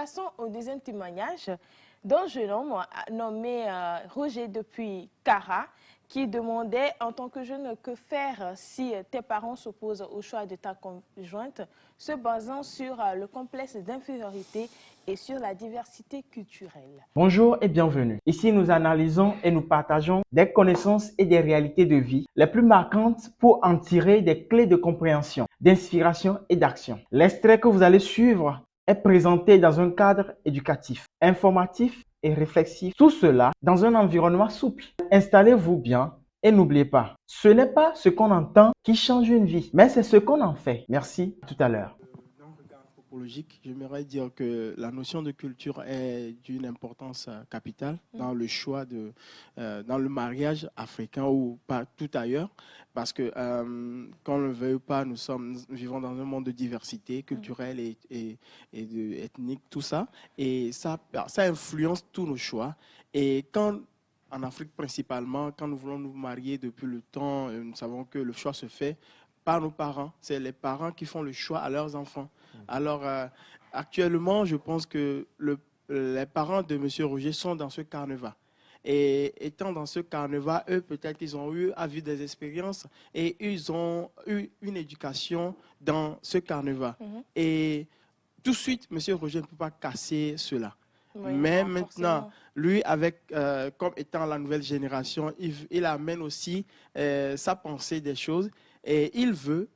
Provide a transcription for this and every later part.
passons au deuxième témoignage d'un jeune homme nommé Roger depuis Kara, qui demandait en tant que jeune que faire si tes parents s'opposent au choix de ta conjointe, se basant sur le complexe d'infériorité et sur la diversité culturelle. Bonjour et bienvenue. Ici, nous analysons et nous partageons des connaissances et des réalités de vie les plus marquantes pour en tirer des clés de compréhension, d'inspiration et d'action. L'extrait que vous allez suivre est présenté dans un cadre éducatif, informatif et réflexif. Tout cela dans un environnement souple. Installez-vous bien et n'oubliez pas, ce n'est pas ce qu'on entend qui change une vie, mais c'est ce qu'on en fait. Merci, à tout à l'heure. Dans le regard anthropologique, j'aimerais dire que la notion de culture est d'une importance capitale dans le choix dans le mariage africain ou partout ailleurs, parce que qu'on ne le veuille pas, nous vivons dans un monde de diversité culturelle et ethnique, tout ça, et ça influence tous nos choix. Et en Afrique principalement, quand nous voulons nous marier depuis le temps, nous savons que le choix se fait par nos parents. C'est les parents qui font le choix à leurs enfants. Alors, actuellement, je pense que les parents de M. Roger sont dans ce carnaval. Et étant dans ce carnaval, eux, peut-être qu'ils ont eu à vivre des expériences et ils ont eu une éducation dans ce carnaval. Et tout de suite, M. Roger ne peut pas casser cela. Oui, mais non, maintenant, forcément. lui, comme étant la nouvelle génération, il amène aussi sa pensée des choses et il veut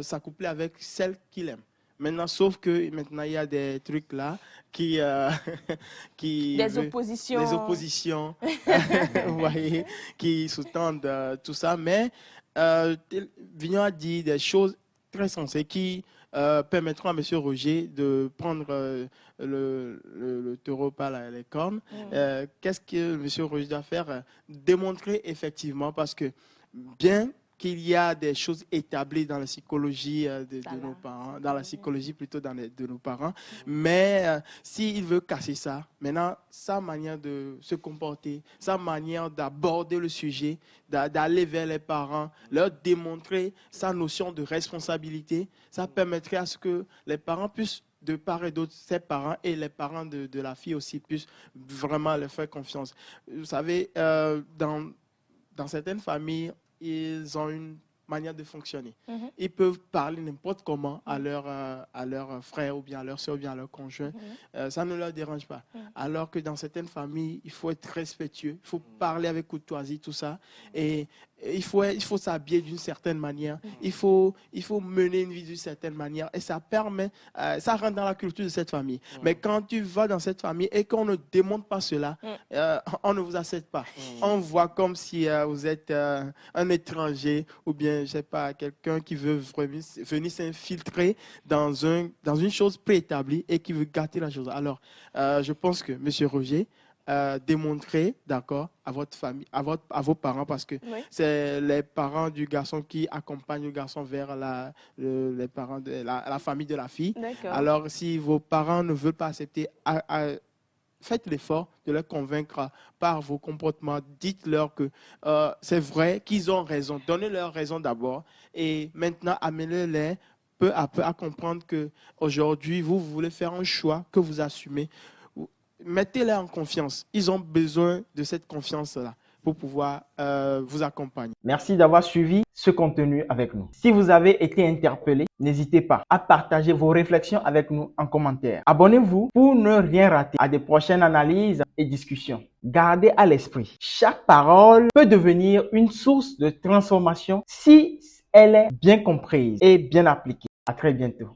s'accoupler avec celle qu'il aime. Maintenant, sauf que maintenant, il y a des trucs là qui Des oppositions. vous voyez, qui sous-tendent tout ça. Mais Vignon a dit des choses très sensées qui permettront à M. Roger de prendre le taureau par les cornes. Qu'est-ce que M. Roger doit faire? Démontrer effectivement, parce que bien qu'il y a des choses établies dans la psychologie de nos parents, dans la psychologie plutôt de nos parents, mais s'il veut casser ça, maintenant, sa manière de se comporter, sa manière d'aborder le sujet, d'aller vers les parents, leur démontrer sa notion de responsabilité, ça permettrait à ce que les parents puissent, de part et d'autre, ses parents et les parents de la fille aussi puissent vraiment leur faire confiance. Vous savez, dans certaines familles, ils ont une manière de fonctionner. Ils peuvent parler n'importe comment à leur frère ou bien à leur soeur ou bien à leur conjoint. Ça ne leur dérange pas. Alors que dans certaines familles, il faut être respectueux, il faut parler avec courtoisie, tout ça. Et il faut s'habiller d'une certaine manière. Il faut mener une vie d'une certaine manière. Et ça permet, ça rentre dans la culture de cette famille. Mais quand tu vas dans cette famille et qu'on ne démontre pas cela, on ne vous accepte pas. On voit comme si vous êtes un étranger ou bien, je sais pas, quelqu'un qui veut venir s'infiltrer dans une chose préétablie et qui veut gâter la chose. Alors, je pense que M. Roger, démontrer, d'accord, à votre famille, à vos parents, parce que c'est les parents du garçon qui accompagnent le garçon vers les parents de la famille de la fille. Alors, si vos parents ne veulent pas accepter, faites l'effort de les convaincre par vos comportements. Dites-leur que c'est vrai qu'ils ont raison. Donnez-leur raison d'abord et maintenant amenez-les peu à peu à comprendre qu'aujourd'hui, vous voulez faire un choix que vous assumez. Mettez-les en confiance. Ils ont besoin de cette confiance-là pour pouvoir vous accompagner. Merci d'avoir suivi ce contenu avec nous. Si vous avez été interpellé, n'hésitez pas à partager vos réflexions avec nous en commentaire. Abonnez-vous pour ne rien rater à des prochaines analyses et discussions. Gardez à l'esprit, chaque parole peut devenir une source de transformation si elle est bien comprise et bien appliquée. À très bientôt.